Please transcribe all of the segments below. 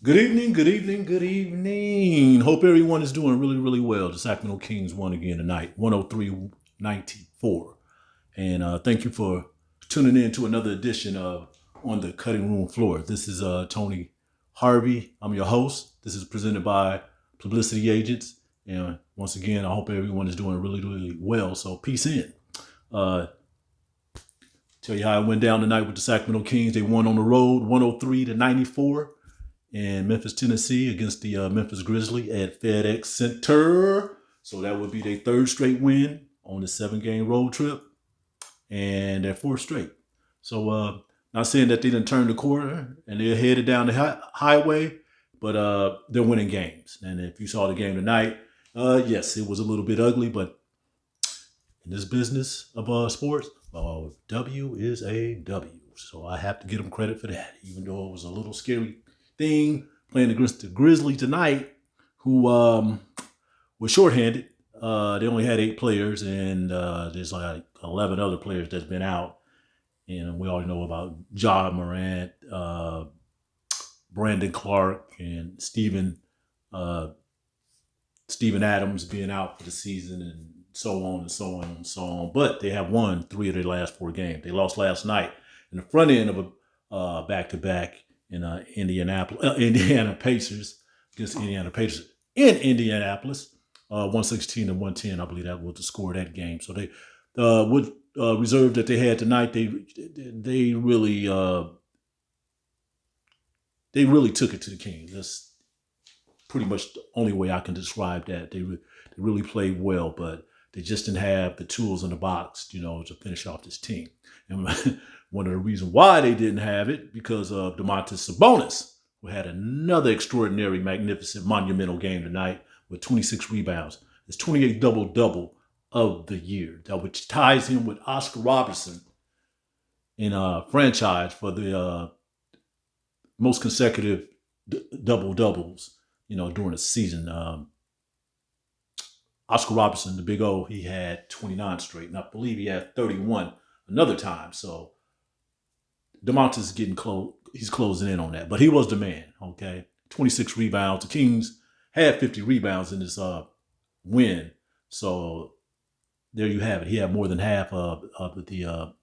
Good evening, good evening, good evening. Hope everyone is doing really, really well. The Sacramento Kings won again tonight, 103-94. And thank you for tuning in to another edition of On the Cutting Room Floor. This is Tony Harvey. I'm your host. This is presented by Publicity Agents. And once again, I hope everyone is doing really, really well. So peace in. Uh, Tell you how it went down tonight with the Sacramento Kings. They won on the road, 103-94. In Memphis, Tennessee, against the Memphis Grizzlies at FedEx Center. So that would be their third straight win on the 7-game road trip and their fourth straight. So not saying that they didn't turn the corner and they're headed down the highway, but they're winning games. And if you saw the game tonight, yes, it was a little bit ugly, but in this business of sports, W is a W. So I have to give them credit for that, even though it was a little scary thing playing against the Grizzlies tonight, who was shorthanded. They only had 8 players, and there's like 11 other players that's been out. And we already know about Ja Morant, Brandon Clark, and Steven Adams being out for the season, and so on and so on and so on. But they have won 3 of their last 4 games. They lost last night in the front end of a back-to-back in Indiana Pacers against Indiana Pacers in Indianapolis, 116-110. I believe that was the score of that game. So they with reserve that they had tonight, they really took it to the Kings. That's pretty much the only way I can describe that. They really played well, but they just didn't have the tools in the box, to finish off this team. And one of the reasons why they didn't have it, because of Domantas Sabonis, who had another extraordinary, magnificent, monumental game tonight with 26 rebounds. It's 28 double-double of the year, which ties him with Oscar Robertson in a franchise for the most consecutive double-doubles, during the season. Oscar Robertson, the big O, he had 29 straight, and I believe he had 31 another time. So Domantas is getting close. He's closing in on that, but he was the man. Okay, 26 rebounds. The Kings had 50 rebounds in this win, so there you have it. He had more than half of the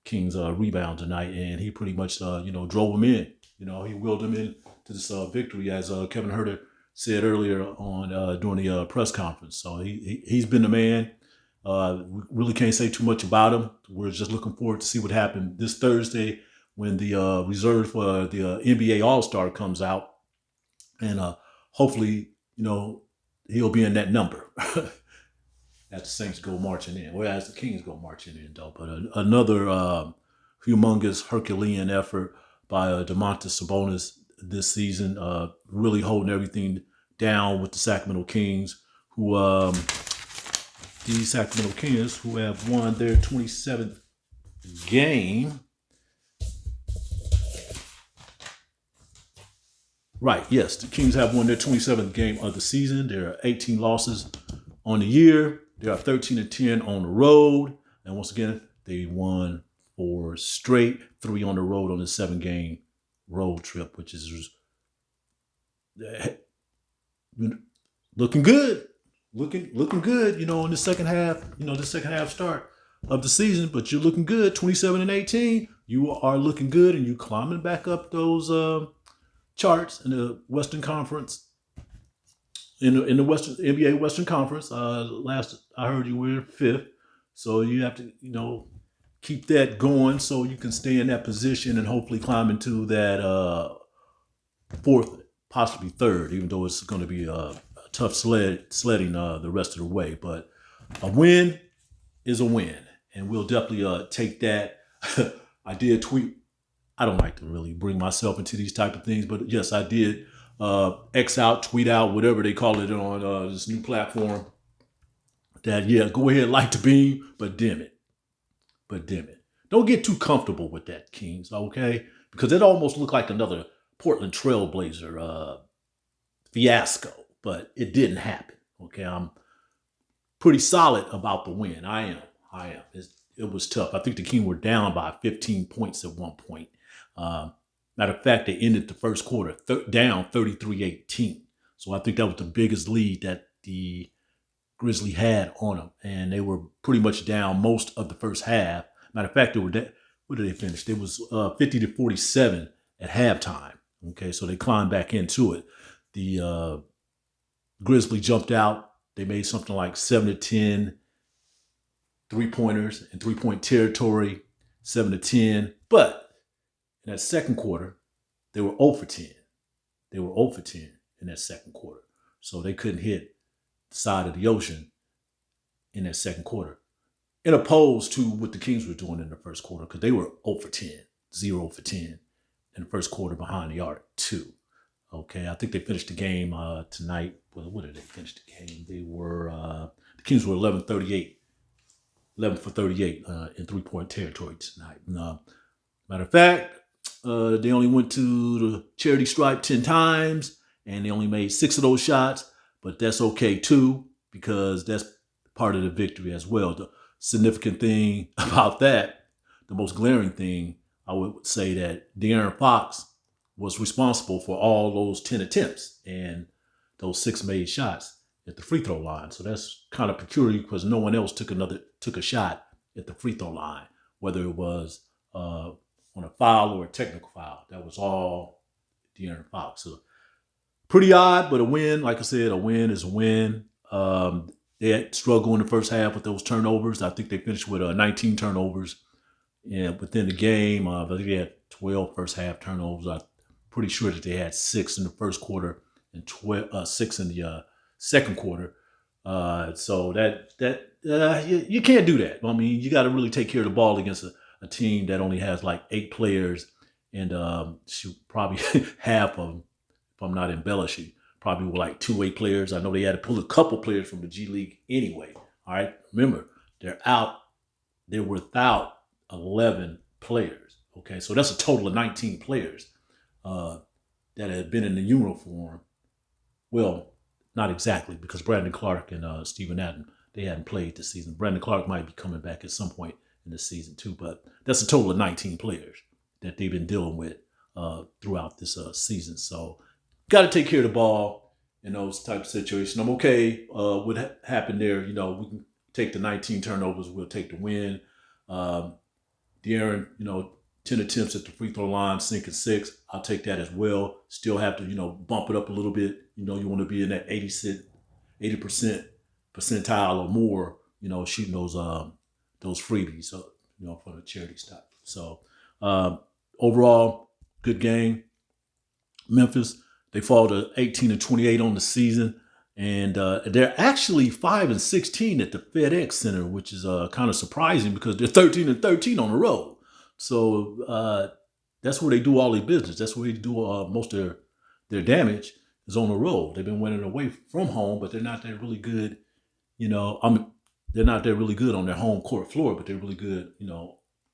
Kings' rebound tonight, and he pretty much drove them in. He willed them in to this victory, as Kevin Herter said earlier on during the press conference. So he's been the man. We really can't say too much about him. We're just looking forward to see what happened this Thursday when the reserve for the NBA All-Star comes out. And hopefully, he'll be in that number as the Saints go marching in. Well, as the Kings go marching in, though. But another humongous Herculean effort by Domantas Sabonis this season, really holding everything down with the Sacramento Kings, who have won their 27th game. Right, yes, the Kings have won their 27th game of the season. There are 18 losses on the year. They are 13-10 on the road. And once again, they won 4 straight, 3 on the road on the 7-game road trip, which is looking good. Looking good, in the second half, the second half start of the season, but you're looking good. 27-18, you are looking good, and you climbing back up those charts in the Western Conference, in the Western NBA Western Conference. Last I heard you were 5th, so you have to keep that going so you can stay in that position and hopefully climb into that 4th, possibly 3rd, even though it's going to be a tough sledding the rest of the way. But a win is a win, and we'll definitely take that. I did tweet. I don't like to really bring myself into these type of things, but yes, I did X out, tweet out, whatever they call it on this new platform. That, go ahead, like the beam, but dim it. Don't get too comfortable with that, Kings, okay? Because it almost looked like another Portland Trailblazer fiasco, but it didn't happen, okay? I'm pretty solid about the win. I am. It was tough. I think the Kings were down by 15 points at one point. Matter of fact, they ended the first quarter down 33-18. So I think that was the biggest lead that the Grizzlies had on them. And they were pretty much down most of the first half. Matter of fact, they were what did they finish? It was 50-47 at halftime. Okay, so they climbed back into it. The Grizzlies jumped out. They made something like 7-10 three-pointers in three-point territory, 7-10. But in that second quarter, they were 0 for 10. They were 0 for 10 in that second quarter. So they couldn't hit the side of the ocean in that second quarter. In opposed to what the Kings were doing in the first quarter, because they were 0 for 10, 0 for 10 in the first quarter behind the arc, too. Okay, I think they finished the game tonight. Well, what did they finish the game? They were, the Kings were 11 for 38 in three-point territory tonight. Matter of fact, they only went to the charity stripe 10 times, and they only made 6 of those shots, but that's okay, too, because that's part of the victory as well. The significant thing about that, the most glaring thing, I would say that De'Aaron Fox was responsible for all those 10 attempts and those 6 made shots at the free throw line. So that's kind of peculiar because no one else took a shot at the free throw line, whether it was on a foul or a technical foul. That was all De'Aaron Fox. So pretty odd, but a win. Like I said, a win is a win. They had struggled in the first half with those turnovers. I think they finished with 19 turnovers. And within the game, I think they had 12 first half turnovers. I'm pretty sure that they had 6 in the first quarter and 6 in the second quarter. So you can't do that. I mean, you got to really take care of the ball against a team that only has like 8 players, and probably half of them, if I'm not embellishing, probably were like 2 8 players. I know they had to pull a couple players from the G League anyway. All right, remember they're without 11 players. Okay, so that's a total of 19 players that had been in the uniform. Well, not exactly, because Brandon Clark and Steven Adams, they hadn't played this season. Brandon Clark might be coming back at some point in the season too, but that's a total of 19 players that they've been dealing with throughout this season. So got to take care of the ball in those type of situations. I'm okay what happened there. You know, we can take the 19 turnovers. We'll take the win. De'Aaron, 10 attempts at the free throw line, sinking 6. I'll take that as well. Still have to, bump it up a little bit. You want to be in that 80% percentile or more, shooting those freebies, for the charity stuff. So overall, good game. Memphis, they fall to 18-28 on the season. And they're actually 5-16 at the FedEx Center, which is kind of surprising because they're 13-13 on the road. So that's where they do all their business. That's where they do most of their damage is on the road. They've been winning away from home, but they're not that really good. They're not that really good on their home court floor, but they're really good.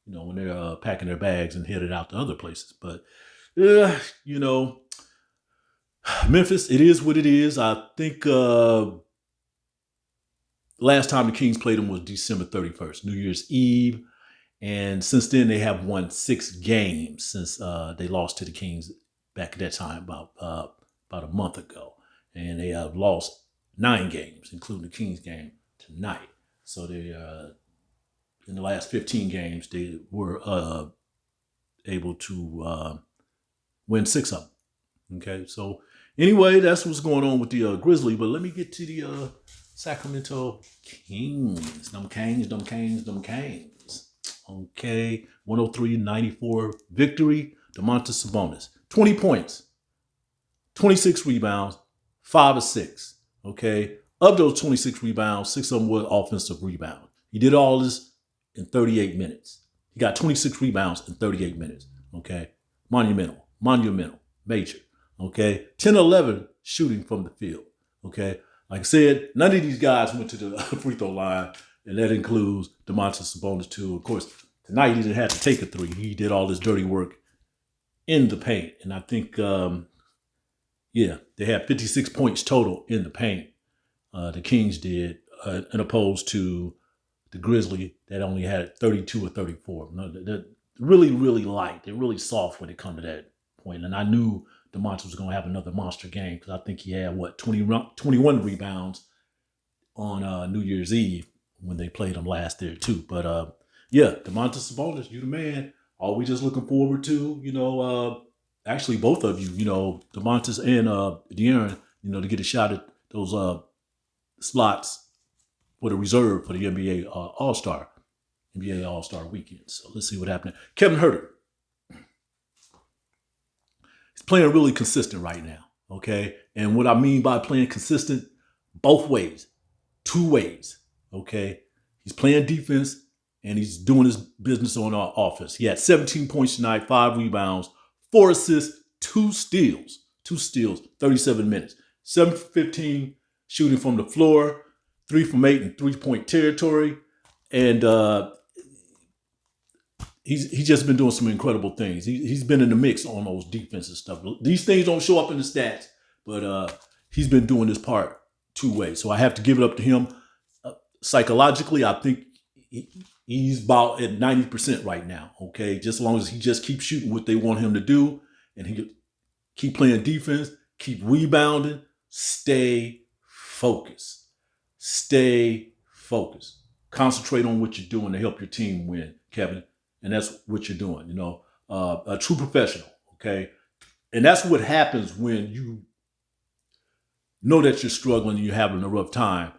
When they're packing their bags and headed out to other places. But Memphis, it is what it is. I think last time the Kings played them was December 31st, New Year's Eve. And since then, they have won 6 games since they lost to the Kings back at that time, about a month ago. And they have lost 9 games, including the Kings game tonight. So they, in the last 15 games, they were able to win 6 of them. Okay, so anyway, that's what's going on with the Grizzlies. But let me get to the Sacramento Kings. Them Kings. Okay, 103-94 victory. Domantas Sabonis, 20 points, 26 rebounds, 5 assists. Okay, of those 26 rebounds, 6 of them were offensive rebounds. He did all this in 38 minutes. He got 26 rebounds in 38 minutes. Okay, monumental, major. Okay, 10-11 shooting from the field. Okay, like I said, none of these guys went to the free throw line, and that includes Domantas Sabonis too. Of course, tonight he didn't have to take a 3. He did all this dirty work in the paint, and I think, they had 56 points total in the paint. The Kings did, in opposed to the Grizzlies that only had 32 or 34. No, they're really, really light. They're really soft when it comes to that point. And I knew Domantas was going to have another monster game because I think he had, 21 rebounds on New Year's Eve when they played him last year too. But yeah, Domantas Sabonis, you the man. All we just looking forward to, actually both of you, Domantas and De'Aaron, to get a shot at those slots for the reserve for the NBA All-Star weekend. So let's see what happens. Kevin Huerter. He's playing really consistent right now, okay? And what I mean by playing consistent, both ways, two ways, okay? He's playing defense and he's doing his business on offense. He had 17 points tonight, 5 rebounds, 4 assists, 2 steals, 37 minutes. 7 for 15 shooting from the floor, 3 from 8 in 3-point territory. And he's just been doing some incredible things. He's been in the mix on those defensive stuff. These things don't show up in the stats, but he's been doing this part two ways. So I have to give it up to him. Psychologically, I think he's about at 90% right now, okay? Just as long as he just keeps shooting what they want him to do and he keep playing defense, keep rebounding, stay focused. Stay focused. Concentrate on what you're doing to help your team win, Kevin. And that's what you're doing, a true professional, okay? And that's what happens when you know that you're struggling and you're having a rough time,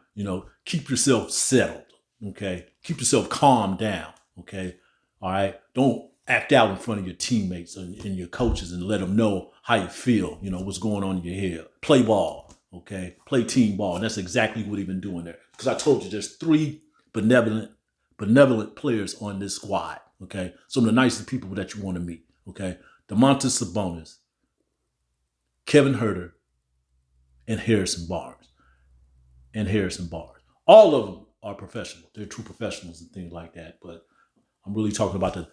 keep yourself settled, okay? Keep yourself calmed down, okay? All right? Don't act out in front of your teammates and your coaches and let them know how you feel, what's going on in your head. Play ball, okay? Play team ball. And that's exactly what he's been doing there. Because I told you there's 3 benevolent players on this squad. Okay, some of the nicest people that you want to meet. Okay, Domantas Sabonis, Kevin Huerter, and Harrison Barnes. All of them are professional. They're true professionals and things like that. But I'm really talking about the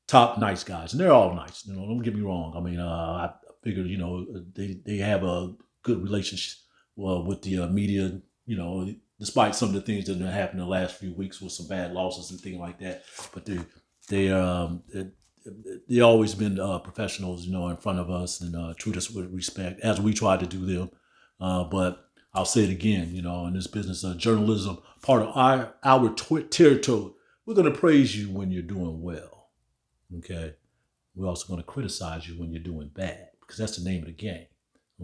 top nice guys, and they're all nice. Don't get me wrong. I mean, I figure they have a good relationship with the media. Despite some of the things that have happened in the last few weeks with some bad losses and things like that. But they always been professionals, in front of us and treat us with respect as we try to do them. But I'll say it again, in this business of journalism, part of our territory, we're going to praise you when you're doing well. Okay. We're also going to criticize you when you're doing bad because that's the name of the game.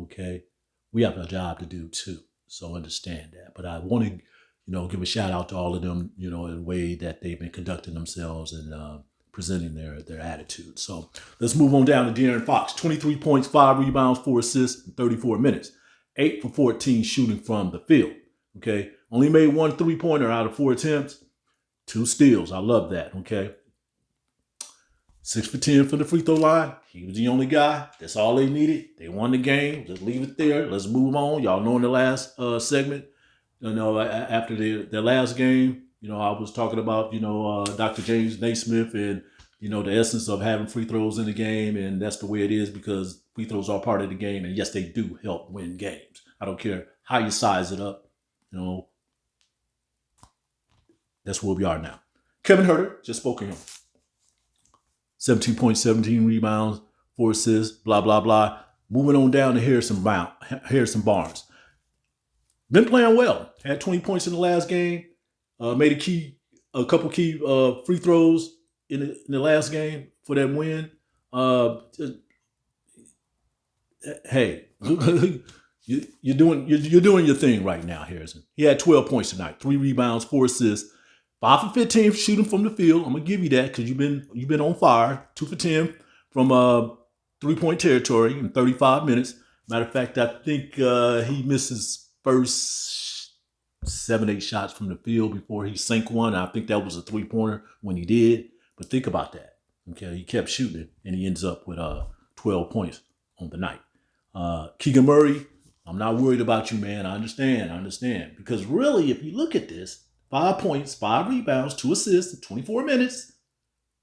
Okay. We have a job to do too. So understand that. But I want to, give a shout out to all of them, in the way that they've been conducting themselves and presenting their attitude. So let's move on down to De'Aaron Fox. 23 points, 5 rebounds, 4 assists in 34 minutes. 8 for 14 shooting from the field. Okay. Only made 1 3-pointer out of 4 attempts. 2 steals. I love that. Okay. 6 for 10 from the free throw line. He was the only guy. That's all they needed. They won the game. Just leave it there. Let's move on. Y'all know in the last segment, after the last game, I was talking about, Dr. James Naismith and, the essence of having free throws in the game. And that's the way it is because free throws are part of the game. And yes, they do help win games. I don't care how you size it up. That's where we are now. Kevin Huerter, just spoke to him. 17 points, 17 rebounds, 4 assists, blah, blah, blah. Moving on down to Harrison Barnes. Been playing well. Had 20 points in the last game. Made a couple key free throws in the last game for that win. Hey, you're doing your thing right now, Harrison. He had 12 points tonight, 3 rebounds, 4 assists. 5 for 15 shooting from the field. I'm gonna give you that because you've been on fire. 2 for 10 from 3-point territory in 35 minutes. Matter of fact, I think he missed his first 7-8 shots from the field before he sank one. I think that was a 3-pointer when he did. But think about that. Okay, he kept shooting it and he ends up with 12 points on the night. Keegan Murray, I'm not worried about you, man. I understand. Because really, if you look at this, 5 points, 5 rebounds, 2 assists in 24 minutes.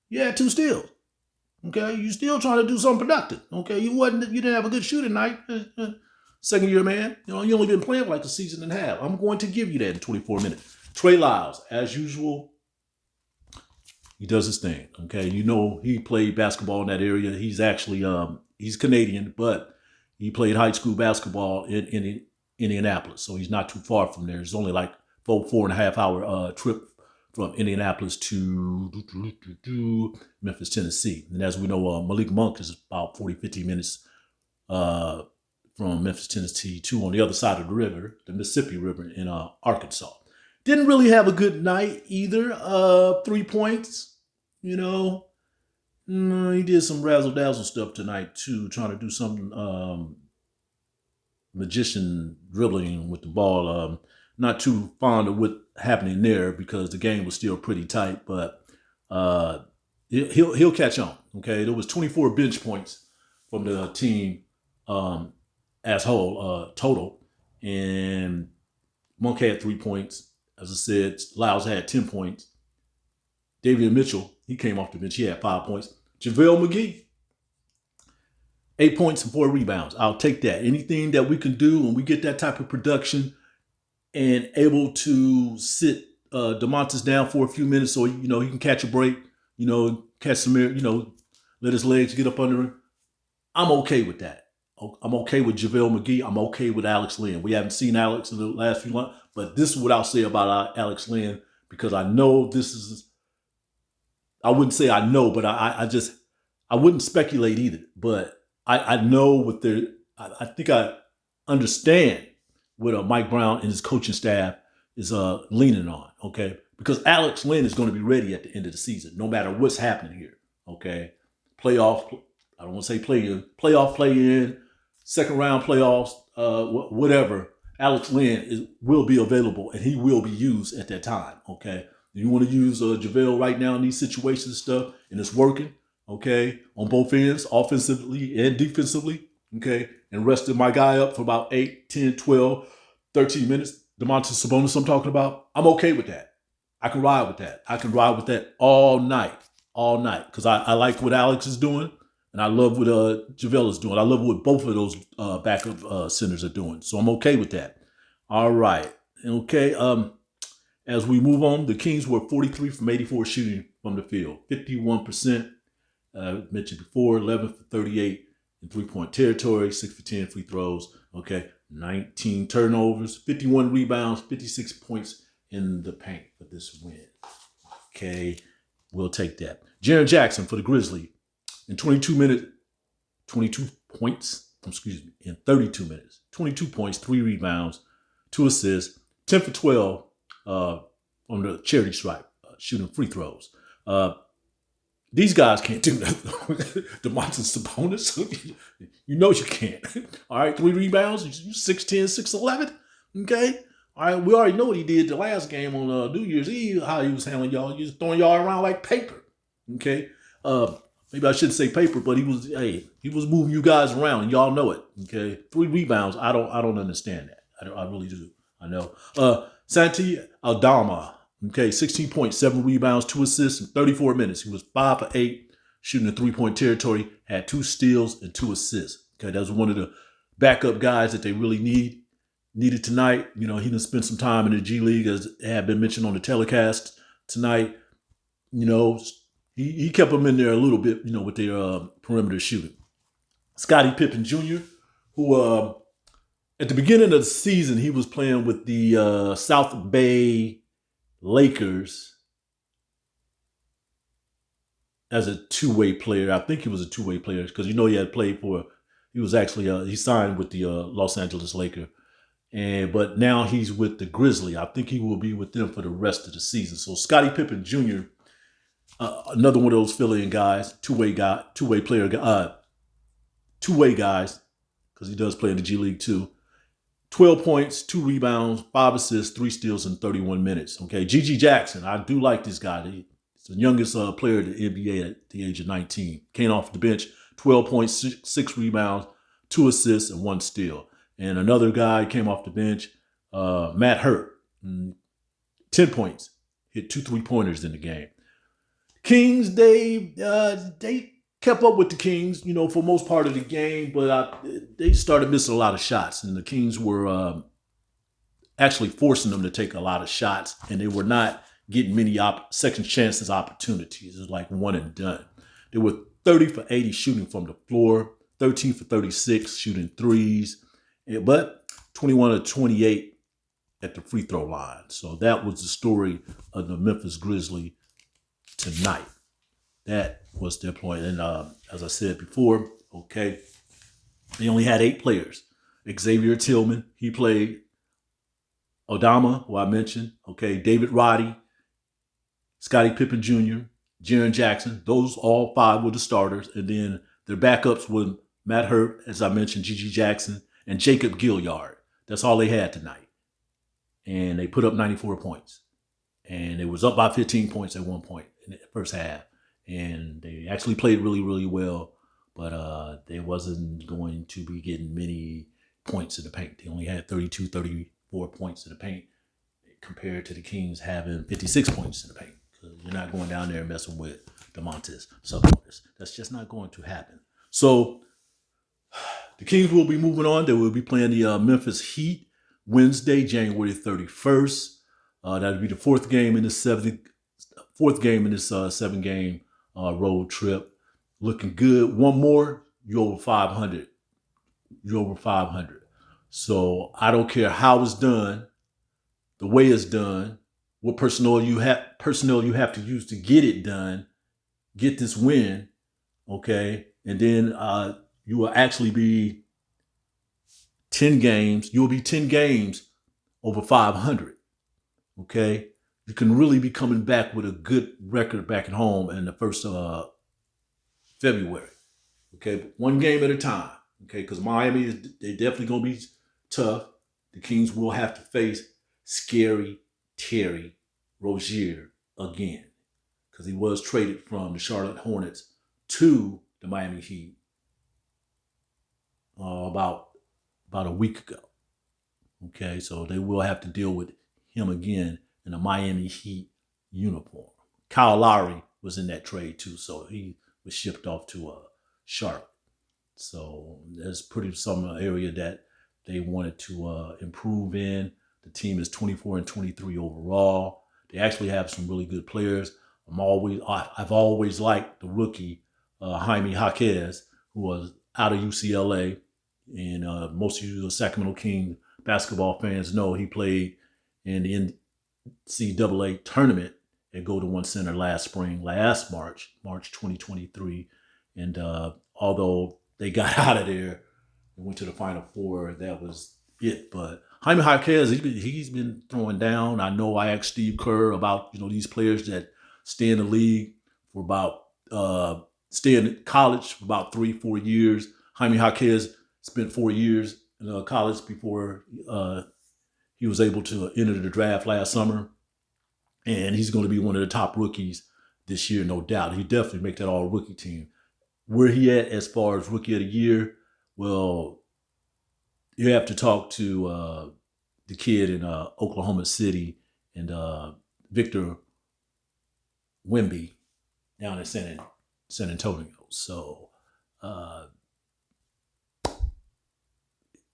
You had 2 steals. Okay, you still trying to do something productive. Okay, you didn't have a good shooting night. Second year, man. You only been playing for like a season and a half. I'm going to give you that in 24 minutes. Trey Lyles, as usual, he does his thing. Okay, he played basketball in that area. He's actually He's Canadian, but he played high school basketball in Indianapolis, so he's not too far from there. It's only like 4.5 hour trip from Indianapolis to Memphis, Tennessee. And as we know, Malik Monk is about 50 minutes from Memphis, Tennessee to on the other side of the river, the Mississippi River in Arkansas. Didn't really have a good night either. 3 points, you know. He did some razzle-dazzle stuff tonight too, trying to do some magician dribbling with the ball. Not too fond of what happening there because the game was still pretty tight, but he'll catch on. Okay, there was 24 bench points from the team as whole total, and Monk had 3 points. As I said, Lyles had 10 points. Davion Mitchell, he came off the bench. He had 5 points. JaVale McGee, 8 points and 4 rebounds. I'll take that. Anything that we can do when we get that type of production and able to sit Domantas down for a few minutes so, he can catch a break, catch some air, let his legs get up under him. I'm okay with that. I'm okay with JaVale McGee. I'm okay with Alex Len. We haven't seen Alex in the last few months, but this is what I'll say about Alex Len because I know this is, I wouldn't say I know, but I wouldn't speculate either. But I know what I think I understand what Mike Brown and his coaching staff is leaning on, okay? Because Alex Len is going to be ready at the end of the season, no matter what's happening here, okay? Playoff, I don't want to say play-in, playoff play-in, second round playoffs, whatever. Alex Len will be available, and he will be used at that time, okay? You want to use JaVale right now in these situations and stuff, and it's working, okay, on both ends, offensively and defensively, okay, and rested my guy up for about 8, 10, 12, 13 minutes. Domantas Sabonis I'm talking about. I'm okay with that. I can ride with that. I can ride with that all night, because I like what Alex is doing, and I love what JaVale is doing. I love what both of those backup centers are doing, so I'm okay with that. All right, okay, as we move on, the Kings were 43 from 84 shooting from the field. 51%, mentioned before, 11 for 38 in three-point territory, 6 for 10 free throws. Okay, 19 turnovers, 51 rebounds, 56 points in the paint for this win. Okay, we'll take that. Jaren Jackson for the Grizzlies in 22 points, in 32 minutes. 22 points, 3 rebounds, 2 assists, 10 for 12, on the charity stripe, shooting free throws. These guys can't do nothing. Domantas Sabonis, you know you can't. All right, 3 rebounds, you 6'10", 6'11", okay? All right, we already know what he did the last game on New Year's Eve, how he was handling y'all. He was throwing y'all around like paper, okay? Maybe I shouldn't say paper, but he was moving you guys around, and y'all know it, okay? 3 rebounds, I don't understand that. I really do. I know. Santi Aldama, okay, 16 points, 7 rebounds, 2 assists in 34 minutes. He was 5 for 8, shooting in three-point territory, had 2 steals and 2 assists. Okay, that was one of the backup guys that they really needed tonight. He done spent some time in the G League, as had been mentioned on the telecast tonight. He kept them in there a little bit, with their perimeter shooting. Scottie Pippen Jr., who at the beginning of the season, he was playing with the South Bay Lakers as a two-way player. I think he was a two-way player because he had played for. He was actually he signed with the Los Angeles Lakers, but now he's with the Grizzlies. I think he will be with them for the rest of the season. So Scottie Pippen Jr., another one of those fill-in guys, two-way guys, because he does play in the G League too. 12 points, 2 rebounds, 5 assists, 3 steals in 31 minutes. Okay, G.G. Jackson, I do like this guy. He's the youngest player in the NBA at the age of 19. Came off the bench, 12 points, 6 rebounds, 2 assists, and 1 steal. And another guy came off the bench, Matt Hurt, 10 points, hit 2 3-pointers in the game. Kings, they kept up with the Kings, for most part of the game, but they started missing a lot of shots, and the Kings were actually forcing them to take a lot of shots, and they were not getting many second chances opportunities. It was like one and done. They were 30 for 80 shooting from the floor, 13 for 36 shooting threes, but 21 of 28 at the free throw line. So that was the story of the Memphis Grizzlies tonight. That was their point. And as I said before, okay, they only had 8 players. Xavier Tillman, he played. Odama, who I mentioned, okay, David Roddy, Scottie Pippen Jr., Jaren Jackson. Those all 5 were the starters. And then their backups were Matt Hurt, as I mentioned, Gigi Jackson, and Jacob Gilliard. That's all they had tonight. And they put up 94 points. And it was up by 15 points at one point in the first half. And they actually played really, really well. But they wasn't going to be getting many points in the paint. They only had 32, 34 points in the paint compared to the Kings having 56 points in the paint. Because you're not going down there and messing with Domantas Sabonis. That's just not going to happen. So the Kings will be moving on. They will be playing the Memphis Heat Wednesday, January 31st. That'll be the fourth game in this 7-game road trip. Looking good. One more, you're over 500. You're over 500. So I don't care how it's done, the way it's done, what personnel you have to use to get it done, get this win, okay? And then you will actually be 10 games. You'll be 10 games over 500, okay? You can really be coming back with a good record back at home in the first February, okay? But one game at a time, okay? Because Miami, they're definitely going to be tough. The Kings will have to face Scary Terry Rozier again, because he was traded from the Charlotte Hornets to the Miami Heat about a week ago. Okay, so they will have to deal with him again in a Miami Heat uniform. Kyle Lowry was in that trade too, so he was shipped off to Charlotte. So that's pretty some area that they wanted to improve in. The team is 24-23 overall. They actually have some really good players. I've always liked the rookie Jaime Jaquez, who was out of UCLA, and most of you Sacramento Kings basketball fans know he played in the NCAA tournament at Golden One Center last March 2023, and although they got out of there and went to the Final Four, that was it. But Jaime Jaquez, he's been throwing down. I know I asked Steve Kerr about these players that stay in the league for about stay in college for about 3-4 years. Jaime Jaquez spent 4 years in college before he was able to enter the draft last summer, and he's going to be one of the top rookies this year, no doubt. He definitely make that all rookie team. Where he at as far as rookie of the year? Well, you have to talk to the kid in Oklahoma City and Victor Wemby down in San Antonio. So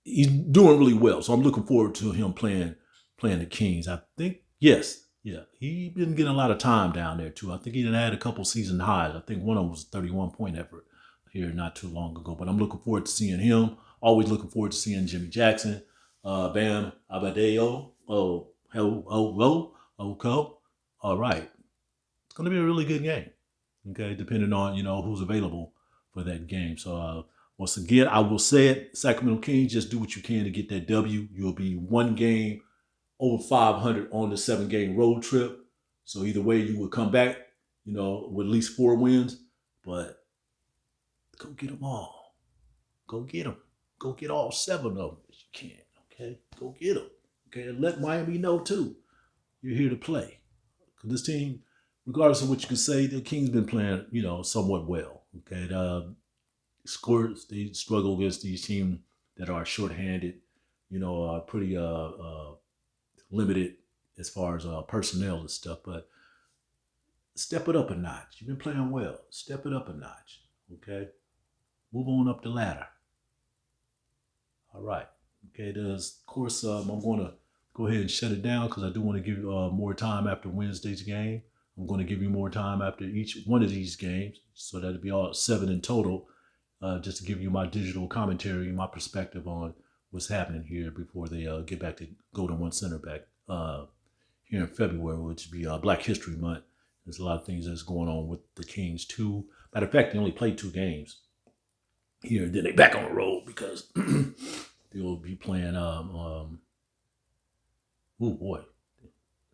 he's doing really well. So I'm looking forward to him playing the Kings. I think, yes, yeah, he's been getting a lot of time down there too. I think he had a couple season highs. I think one of them was a 31-point effort here not too long ago. But I'm looking forward to seeing him. Always looking forward to seeing Jimmy Jackson, Bam Adebayo. All right. It's going to be a really good game, okay, depending on, who's available for that game. So once again, I will say it, Sacramento Kings, just do what you can to get that W. You'll be one game over 500 on the 7-game road trip. So either way, you will come back, with at least 4 wins. But go get them all. Go get them. Go get all 7 of them if you can, okay? Go get them, okay? And let Miami know, too, you're here to play. Because this team, regardless of what you can say, the Kings been playing, somewhat well, okay? They struggle against these teams that are shorthanded, pretty limited as far as personnel and stuff. But step it up a notch. You've been playing well. Step it up a notch, okay? Move on up the ladder. All right. Okay, of course, I'm going to go ahead and shut it down because I do want to give you more time after Wednesday's game. I'm going to give you more time after each one of these games, so that'll be all 7 in total. just to give you my digital commentary, my perspective on what's happening here before they get back to Golden One Center back here in February, which will be Black History Month. There's a lot of things that's going on with the Kings too. Matter of fact, they only played 2 games here, and then they back on the road because they'll be playing. Oh boy,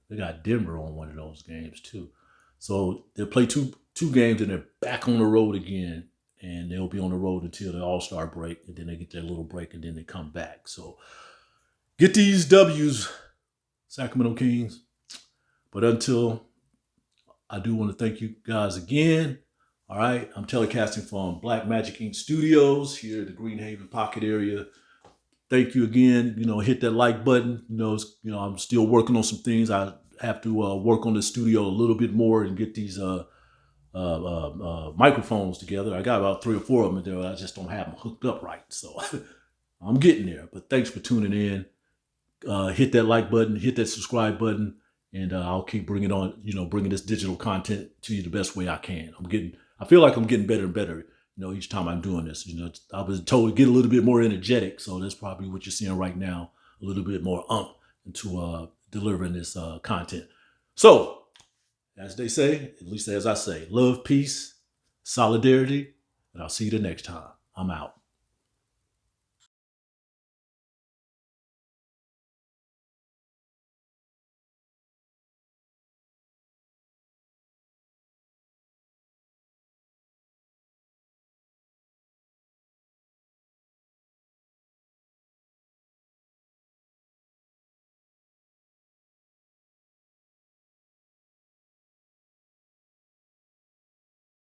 they got Denver on one of those games too. So they'll play two games, and they're back on the road again, and they'll be on the road until the All-Star break, and then they get their little break, and then they come back. So get these W's, Sacramento Kings. But until, I do want to thank you guys again. All right, I'm telecasting from Black Magic Inc. Studios here in the Greenhaven Pocket area. Thank you again. Hit that like button. I'm still working on some things. I have to work on the studio a little bit more and get these microphones together. I got about 3 or 4 of them there. I just don't have them hooked up right. So I'm getting there. But thanks for tuning in. Hit that like button, hit that subscribe button, and I'll keep bringing this digital content to you the best way I can. I feel like I'm getting better and better, each time I'm doing this. I was told to get a little bit more energetic, so that's probably what you're seeing right now, a little bit more into delivering this content. So, as they say, at least as I say, love, peace, solidarity, and I'll see you the next time. I'm out.